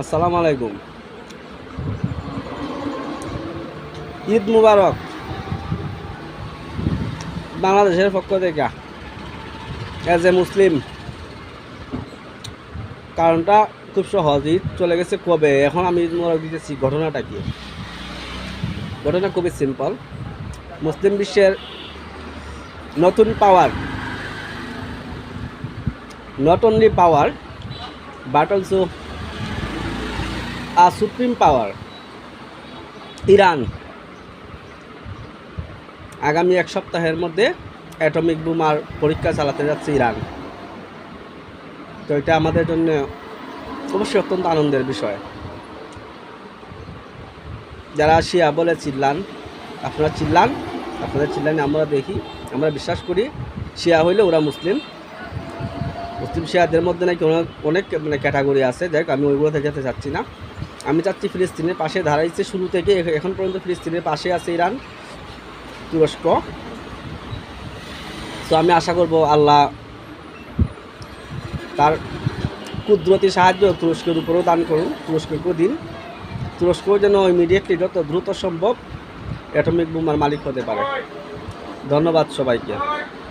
আসসালামু আলাইকুম। ঈদ মুবারক বাংলাদেশের পক্ষ থেকে। অ্যাজ এ মুসলিম, কারণটা খুব সহজ। ঈদ চলে গেছে কবে, এখন আমি ঈদ মুবারক দিতেছি। ঘটনাটা কি? ঘটনা খুবই সিম্পল। মুসলিম বিশ্বের নতুন power, not only power but also supreme power Iran আগামী এক সপ্তাহের মধ্যে অ্যাটমিক বোমার পরীক্ষা চালাতে যাচ্ছে ইরান। তো এটা আমাদের জন্য অবশ্যই অত্যন্ত আনন্দের বিষয়। যারা শিয়া বলে চিল্লান, আপনারা চিল্লান, আপনাদের চিল্লানি আমরা দেখি, আমরা বিশ্বাস করি। শিয়া হইলে ওরা মুসলিম। মুসলিম শিয়াদের মধ্যে নাকি অনেক ক্যাটাগরি আছে। যাই হোক, আমি ওইগুলোতে যেতে চাচ্ছি না। আমি চাচ্ছি ফিলিস্তিনের পাশে দাঁড়াইছে শুরু থেকে এখন পর্যন্ত। ফিলিস্তিনের পাশে আছে ইরান, তুরস্ক। তো আমি আশা করব আল্লাহ তার কুদরতি সাহায্য তুরস্কের উপরেও দান করুন, তুরস্ককেও দিন। তুরস্ক যেন ইমিডিয়েটলি যত দ্রুত সম্ভব অ্যাটমিক বোমার মালিক হতে পারে। ধন্যবাদ সবাইকে।